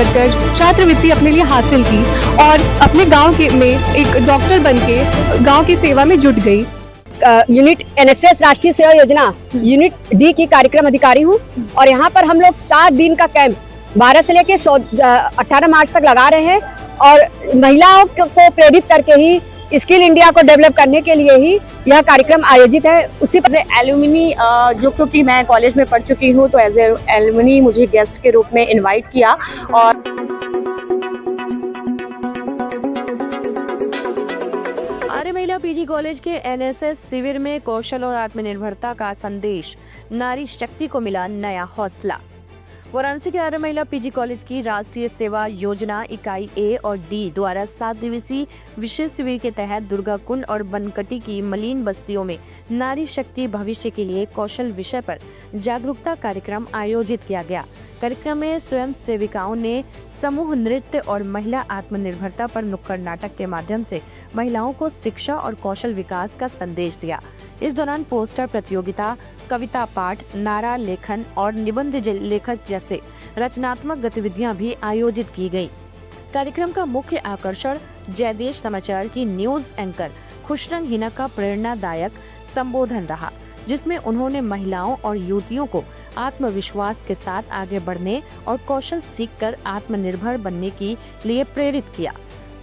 कर छात्रवृत्ति अपने लिए हासिल की और अपने गांव के में एक डॉक्टर बनके गांव की सेवा में जुट गई। यूनिट एनएसएस राष्ट्रीय सेवा योजना यूनिट डी की कार्यक्रम अधिकारी हूँ और यहाँ पर हम लोग 7 दिन का कैंप 12 से लेकर 18 मार्च तक लगा रहे हैं और महिलाओं को प्रेरित करके ही स्किल इंडिया को डेवलप करने के लिए ही यह कार्यक्रम आयोजित है। उसी पर एलुमनी जो क्योंकि मैं कॉलेज में पढ़ चुकी हूँ तो एज ए एलुमनी मुझे गेस्ट के रूप में इनवाइट किया और आर्य महिला पीजी कॉलेज के एनएसएस शिविर में कौशल और आत्मनिर्भरता का संदेश, नारी शक्ति को मिला नया हौसला। वाराणसी के आर्य महिला पीजी कॉलेज की राष्ट्रीय सेवा योजना इकाई ए और डी द्वारा 7 दिवसीय विशेष शिविर के तहत दुर्गाकुंड और बनकटी की मलिन बस्तियों में नारी शक्ति भविष्य के लिए कौशल विषय पर जागरूकता कार्यक्रम आयोजित किया गया। कार्यक्रम में स्वयं सेविकाओं ने समूह नृत्य और महिला आत्मनिर्भरता पर नुक्कड़ नाटक के माध्यम से महिलाओं को शिक्षा और कौशल विकास का संदेश दिया। इस दौरान पोस्टर प्रतियोगिता, कविता पाठ, नारा लेखन और निबंध लेखन जैसे रचनात्मक गतिविधियां भी आयोजित की गई। कार्यक्रम का मुख्य आकर्षण जयदेश समाचार की न्यूज एंकर खुशरंग हिना का प्रेरणादायक संबोधन रहा, जिसमें उन्होंने महिलाओं और युवतियों को आत्मविश्वास के साथ आगे बढ़ने और कौशल सीखकर आत्मनिर्भर बनने के लिए प्रेरित किया।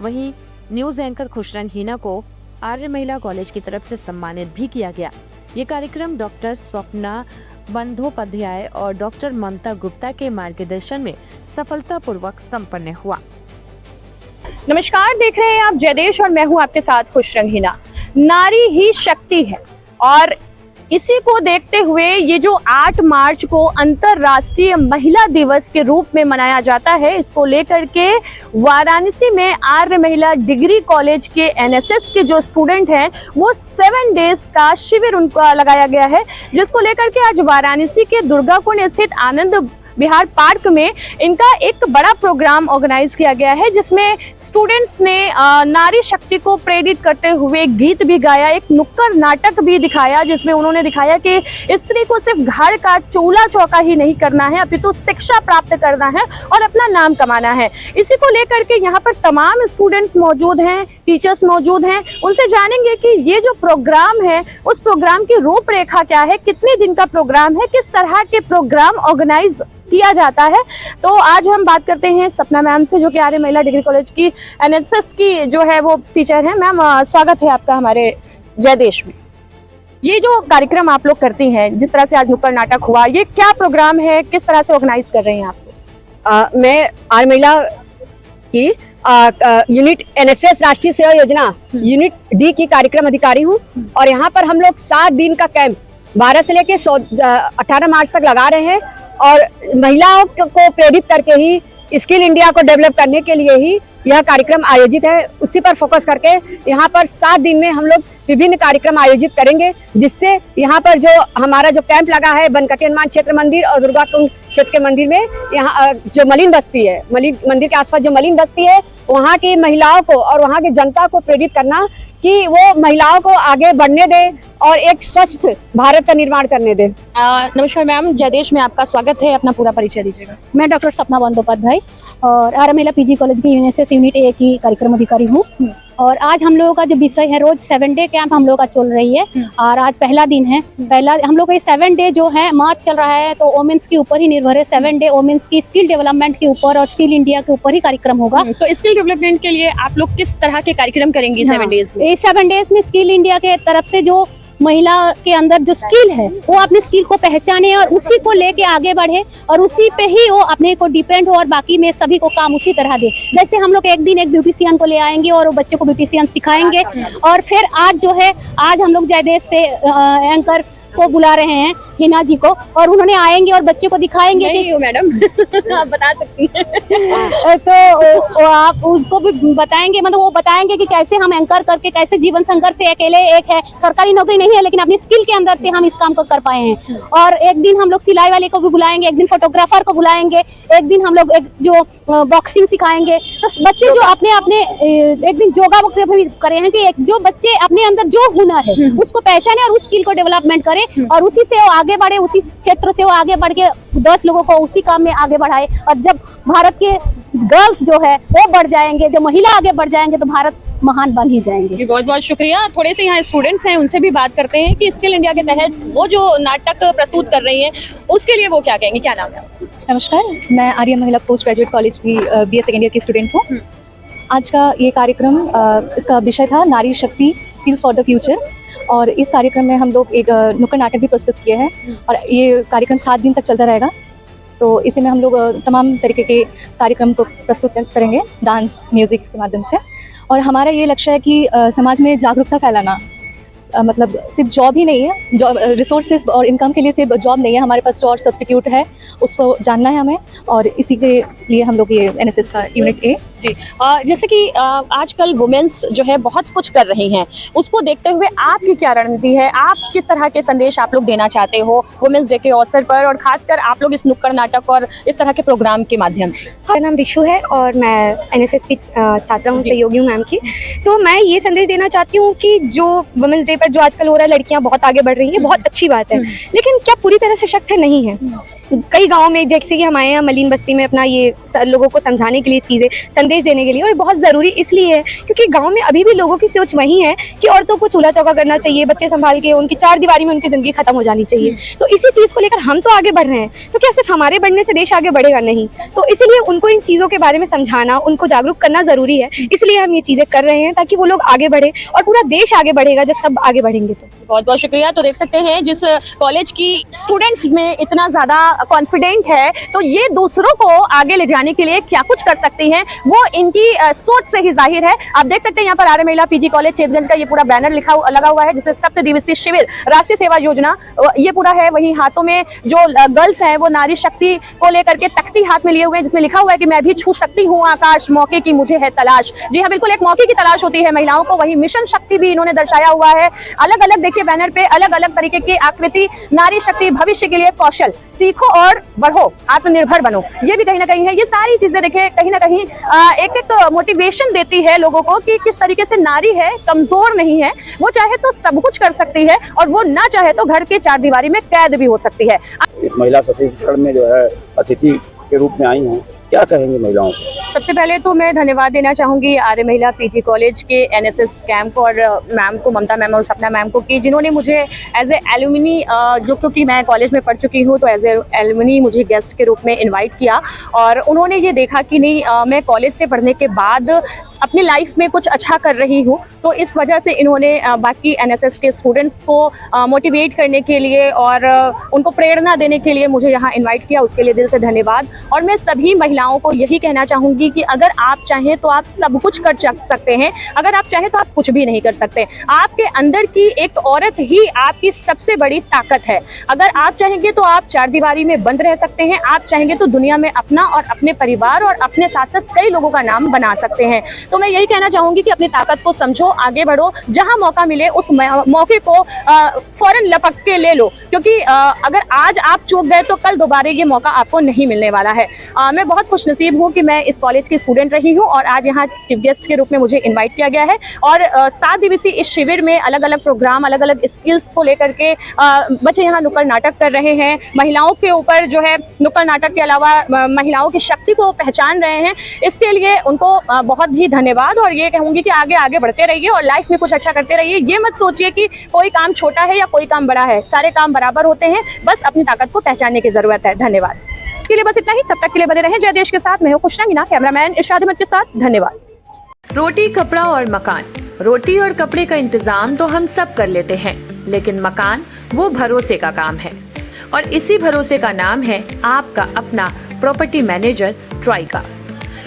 वहीं न्यूज एंकर खुशरंग हिना को आर्य महिला कॉलेज की तरफ से सम्मानित भी किया गया। ये कार्यक्रम डॉक्टर स्वप्ना बंदोपाध्याय और डॉक्टर ममता गुप्ता के मार्गदर्शन में सफलतापूर्वक संपन्न हुआ। नमस्कार, देख रहे हैं आप जयदेश और मैं हूं आपके साथ खुशरंग हिना। नारी ही शक्ति है और इसी को देखते हुए ये जो 8 मार्च को अंतर्राष्ट्रीय महिला दिवस के रूप में मनाया जाता है, इसको लेकर के वाराणसी में आर्य महिला डिग्री कॉलेज के एनएसएस के जो स्टूडेंट हैं वो 7 डेज का शिविर उनको लगाया गया है, जिसको लेकर के आज वाराणसी के दुर्गाकुंड स्थित आनंद बिहार पार्क में इनका एक बड़ा प्रोग्राम ऑर्गेनाइज किया गया है, जिसमें स्टूडेंट्स ने नारी शक्ति को प्रेरित करते हुए गीत भी गाया, एक नुक्कड़ नाटक भी दिखाया, जिसमें उन्होंने दिखाया कि स्त्री को सिर्फ घर का चूल्हा चौका ही नहीं करना है, अपितु शिक्षा प्राप्त करना है और अपना नाम कमाना है। इसी को लेकर के यहाँ पर तमाम स्टूडेंट्स मौजूद हैं, टीचर्स मौजूद हैं, उनसे जानेंगे कि ये जो प्रोग्राम है उस प्रोग्राम की रूपरेखा क्या है, कितने दिन का प्रोग्राम है, किस तरह के प्रोग्राम ऑर्गेनाइज किया जाता है। तो आज हम बात करते हैं सपना मैम से, जो कि आर्य महिला डिग्री कॉलेज की एनएसएस की जो है वो टीचर है। मैम, स्वागत है आपका हमारे जयदेश में। ये जो कार्यक्रम आप लोग करती हैं, जिस तरह से आज नुक्कड़ नाटक हुआ, ये क्या प्रोग्राम है, किस तरह से ऑर्गेनाइज कर रहे हैं आप? मैं आर्य महिला की यूनिट एनएसएस राष्ट्रीय सेवा योजना यूनिट डी की कार्यक्रम अधिकारी हूँ और यहाँ पर हम लोग 7 दिन का कैंप 12 से लेकर 18 मार्च तक लगा रहे हैं और महिलाओं को प्रेरित करके ही स्किल इंडिया को डेवलप करने के लिए ही यह कार्यक्रम आयोजित है। उसी पर फोकस करके यहाँ पर 7 दिन में हम लोग विभिन्न कार्यक्रम आयोजित करेंगे, जिससे यहाँ पर जो हमारा जो कैंप लगा है बनकटी हनुमान क्षेत्र मंदिर और दुर्गाकुंड क्षेत्र के मंदिर में, यहाँ जो मलिन बस्ती है, मलिन मंदिर के आसपास जो मलिन बस्ती है, वहाँ की महिलाओं को और वहाँ की जनता को प्रेरित करना कि वो महिलाओं को आगे बढ़ने दे और एक स्वस्थ भारत का निर्माण करने दे। नमस्कार मैम, जयदेश में आपका स्वागत है, अपना पूरा परिचय दीजिएगा। मैं डॉक्टर सपना बंदोपाध्याय और आर्य महिला पीजी कॉलेज की एनएसएस यूनिट ए की कार्यक्रम अधिकारी हूँ और आज हम लोगों का जो विषय है, रोज 7 डे कैंप हम लोग का चल रही है और आज पहला दिन है। पहला हम लोग का 7 डे जो है मार्च चल रहा है, तो वोमेन्स के ऊपर ही निर्भर है। 7 डे वोमेन्स की स्किल डेवलपमेंट के ऊपर और स्किल इंडिया के ऊपर ही कार्यक्रम होगा। तो स्किल डेवलपमेंट के लिए आप लोग किस तरह के कार्यक्रम करेंगे 7 डेज में? 7 डेज में स्किल इंडिया के तरफ से जो महिला के अंदर जो स्किल है वो अपनी स्किल को पहचाने और उसी को लेके आगे बढ़े और उसी पे ही वो अपने को डिपेंड हो और बाकी में सभी को काम उसी तरह दे। जैसे हम लोग एक दिन एक ब्यूटिशियन को ले आएंगे और वो बच्चे को ब्यूटिशियन सिखाएंगे और फिर आज जो है, आज हम लोग जयदेश से एंकर को बुला रहे हैं हिना जी को और उन्होंने आएंगे और बच्चे को दिखाएंगे कि मैडम आप बता सकती हैं। तो आप उसको भी बताएंगे, मतलब वो बताएंगे कि कैसे हम एंकर करके कैसे जीवन संघर्ष से अकेले एक है, सरकारी नौकरी नहीं है लेकिन अपनी स्किल के अंदर से हम इस काम को कर पाए हैं। और एक दिन हम लोग सिलाई वाले को भी बुलाएंगे, एक दिन फोटोग्राफर को बुलाएंगे, एक दिन हम लोग एक जो बॉक्सिंग सिखाएंगे। तो बच्चे जो अपने अपने एक दिन योगा भी करे हैं कि जो बच्चे अपने अंदर जो हुनर है उसको पहचाने और उस स्किल को डेवलपमेंट करे और उसी से वो आगे बढ़े, उसी क्षेत्र से वो आगे बढ़ के 10 लोगों को उसी काम में आगे बढ़ाए। और जब भारत के गर्ल्स जो है वो बढ़ जाएंगे, जो महिला आगे बढ़ जाएंगे तो भारत महान बन ही जाएंगे। बहुत बहुत शुक्रिया। थोड़े से यहाँ स्टूडेंट्स हैं, उनसे भी बात करते हैं कि स्किल इंडिया के तहत वो जो नाटक प्रस्तुत कर रही हैं उसके लिए वो क्या कहेंगी। क्या नाम है? नमस्कार, मैं आर्य महिला पोस्ट ग्रेजुएट कॉलेज की BA सेकेंड ईयर की स्टूडेंट हूँ। आज का ये कार्यक्रम इसका विषय था नारी शक्ति स्किल्स फॉर द फ्यूचर, और इस कार्यक्रम में हम लोग एक नुक्कड़ नाटक भी प्रस्तुत किए हैं और ये कार्यक्रम 7 दिन तक चलता रहेगा। तो इसी में हम लोग तमाम तरीके के कार्यक्रम को प्रस्तुत करेंगे, डांस, म्यूज़िक के माध्यम से। और हमारा ये लक्ष्य है कि समाज में जागरूकता फैलाना, मतलब सिर्फ जॉब ही नहीं है, जॉब रिसोर्सेज और इनकम के लिए सिर्फ जॉब नहीं है, हमारे पास जो और सब्स्टिट्यूट है उसको जानना है हमें, और इसी के लिए हम लोग ये NSS का यूनिट A। जी, जैसे कि आजकल वुमेन्स जो है बहुत कुछ कर रही हैं, उसको देखते हुए आपकी क्या रणनीति है? आप किस तरह के संदेश आप लोग देना चाहते हो वुमेन्स डे के अवसर पर, और खासकर आप लोग इस नुक्कड़ नाटक और इस तरह के प्रोग्राम के माध्यम से? मेरा नाम रिशु है और मैं NSS की छात्रा हूँ, सहयोगी हूँ मैम की। तो मैं ये संदेश देना चाहती हूँ कि जो वुमेन्स डे पर जो आजकल हो रहा है, लड़कियाँ बहुत आगे बढ़ रही हैं, बहुत अच्छी बात है, लेकिन क्या पूरी तरह से सशक्त नहीं है? कई गाँव में, जैसे कि हमारे यहाँ मलिन बस्ती में, अपना ये लोगों को समझाने के लिए चीज़ें, संदेश देने के लिए, और बहुत ज़रूरी इसलिए है क्योंकि गांव में अभी भी लोगों की सोच वही है कि औरतों को चूल्हा चौका करना चाहिए, बच्चे संभाल के उनकी 4 दीवारी में उनकी ज़िंदगी खत्म हो जानी चाहिए। तो इसी चीज़ को लेकर हम तो आगे बढ़ रहे हैं, तो क्या सिर्फ हमारे बढ़ने से देश आगे बढ़ेगा? नहीं। तो इसलिए उनको इन चीज़ों के बारे में समझाना, उनको जागरूक करना ज़रूरी है, इसलिए हम ये चीज़ें कर रहे हैं ताकि वो लोग आगे बढ़े, और पूरा देश आगे बढ़ेगा जब सब आगे बढ़ेंगे। तो बहुत बहुत शुक्रिया। तो देख सकते हैं जिस कॉलेज की स्टूडेंट्स में इतना ज़्यादा कॉन्फिडेंट है, तो ये दूसरों को आगे ले जाने के लिए क्या कुछ कर सकती हैं वो इनकी सोच से ही जाहिर है। आप देख सकते हैं यहाँ पर आर्य महिला PG कॉलेज चेतगंज का ये पूरा बैनर लगा हुआ है जिसमें 7 दिवसीय शिविर राष्ट्रीय सेवा योजना ये पूरा है। वहीं हाथों में जो गर्ल्स हैं वो नारी शक्ति को लेकर के तख्ती हाथ में लिए हुए हैं जिसमें लिखा हुआ है कि मैं भी छू सकती हूँ आकाश, मौके की मुझे है तलाश। जी हाँ, बिल्कुल एक मौके की तलाश होती है महिलाओं को। वही मिशन शक्ति भी इन्होंने दर्शाया हुआ है। अलग अलग देखिए बैनर पे अलग अलग तरीके की आकृति, नारी शक्ति, भविष्य के लिए कौशल, सीखो और बढ़ो, आत्मनिर्भर बनो, ये भी कहीं ना कहीं है। ये सारी चीजें देखिए कहीं ना कहीं एक मोटिवेशन देती है लोगों को कि किस तरीके से नारी है, कमजोर नहीं है, वो चाहे तो सब कुछ कर सकती है, और वो ना चाहे तो घर के 4 दीवारी में कैद भी हो सकती है। इस महिला सशक्तिकरण में जो है अतिथि के रूप में आई हैं, क्या कहेंगे महिलाओं को? सबसे पहले तो मैं धन्यवाद देना चाहूँगी आर्य महिला PG कॉलेज के NSS कैंप को, और मैम को, ममता मैम और सपना मैम को, कि जिन्होंने मुझे एज ए एलुमनी, जो क्योंकि मैं कॉलेज में पढ़ चुकी हूँ, तो एज ए एलुमनी मुझे गेस्ट के रूप में इनवाइट किया, और उन्होंने ये देखा कि नहीं मैं कॉलेज से पढ़ने के बाद अपनी लाइफ में कुछ अच्छा कर रही हूँ, तो इस वजह से इन्होंने बाकी NSS के स्टूडेंट्स को मोटिवेट करने के लिए और उनको प्रेरणा देने के लिए मुझे यहाँ इनवाइट किया। उसके लिए दिल से धन्यवाद। और मैं सभी महिलाओं को यही कहना चाहूँगी कि अगर आप चाहें तो आप सब कुछ कर सकते हैं, अगर आप चाहें तो आप कुछ भी नहीं कर सकते। आपके अंदर की एक औरत ही आपकी सबसे बड़ी ताकत है। अगर आप चाहेंगे तो आप 4 दीवारी में बंद रह सकते हैं, आप चाहेंगे तो दुनिया में अपना और अपने परिवार और अपने साथ साथ कई लोगों का नाम बना सकते हैं। तो मैं यही कहना चाहूंगी कि अपनी ताकत को समझो, आगे बढ़ो, जहां मौका मिले उस मौके को फौरन लपक के ले लो, क्योंकि अगर आज आप चूक गए तो कल दोबारा ये मौका आपको नहीं मिलने वाला है। मैं बहुत खुशनसीब हूं कि मैं इस कॉलेज की स्टूडेंट रही हूं और आज यहाँ चीफ गेस्ट के रूप में मुझे इन्वाइट किया गया है। और 7 दिवसीय इस शिविर में अलग अलग प्रोग्राम, अलग अलग स्किल्स को लेकर के बच्चे यहाँ नुक्कड़ नाटक कर रहे हैं। महिलाओं के ऊपर जो है नुक्कड़ नाटक के अलावा महिलाओं की शक्ति को पहचान रहे हैं। इसके लिए उनको बहुत ही धन्यवाद। और ये कहूंगी कि आगे आगे बढ़ते रहिए और लाइफ में कुछ अच्छा करते रहिए। ये मत सोचिए कि कोई काम छोटा है या कोई काम बड़ा है, सारे काम बराबर होते हैं, बस अपनी ताकत को पहचानने की जरूरत है। धन्यवाद। के लिए बस इतना ही, तब तक के लिए बने रहें जय देश के साथ। मैं हूं खुशरंगीना, कैमरामैन इरशाद अहमद के साथ। धन्यवाद। रोटी, कपड़ा और मकान। रोटी और कपड़े का इंतजाम तो हम सब कर लेते हैं, लेकिन मकान वो भरोसे का काम है, और इसी भरोसे का नाम है आपका अपना प्रॉपर्टी मैनेजर ट्राइका।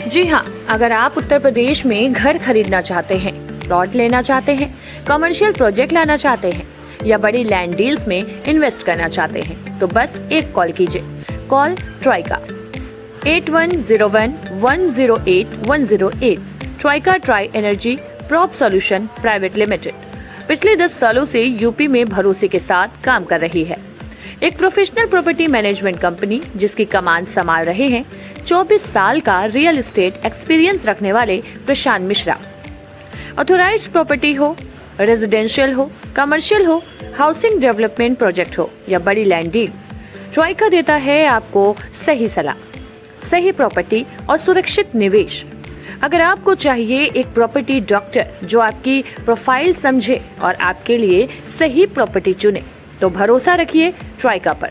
जी हाँ, अगर आप उत्तर प्रदेश में घर खरीदना चाहते हैं, प्लॉट लेना चाहते हैं, कमर्शियल प्रोजेक्ट लाना चाहते हैं या बड़ी लैंड डील्स में इन्वेस्ट करना चाहते हैं, तो बस एक कॉल कीजिए। Call Trika 8101108108। Trika Tri energy prop solution private limited पिछले 10 सालों से यूपी में भरोसे के साथ काम कर रही है। एक प्रोफेशनल प्रॉपर्टी मैनेजमेंट कंपनी जिसकी कमान संभाल रहे हैं 24 साल का रियल एस्टेट एक्सपीरियंस रखने वाले प्रशांत मिश्रा। ऑथोराइज्ड प्रॉपर्टी हो, रेजिडेंशियल हो, कमर्शियल हो, हाउसिंग डेवलपमेंट प्रोजेक्ट हो या बड़ी लैंड डील, ट्राइका देता है आपको सही सलाह। सही प्रॉपर्टी और सुरक्षित निवेश। अगर आपको चाहिए एक प्रॉपर्टी डॉक्टर जो आपकी प्रोफाइल समझे और आपके लिए सही प्रॉपर्टी चुने, तो भरोसा रखिए ट्राइका पर।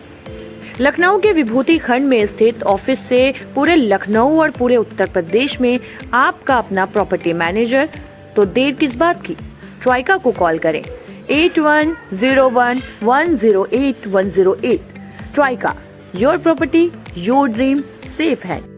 लखनऊ के विभूति खंड में स्थित ऑफिस से पूरे लखनऊ और पूरे उत्तर प्रदेश में आपका अपना प्रॉपर्टी मैनेजर। तो देर किस बात की, ट्राइका को कॉल करें 8101108108। Trika, your property your dream, safe hand.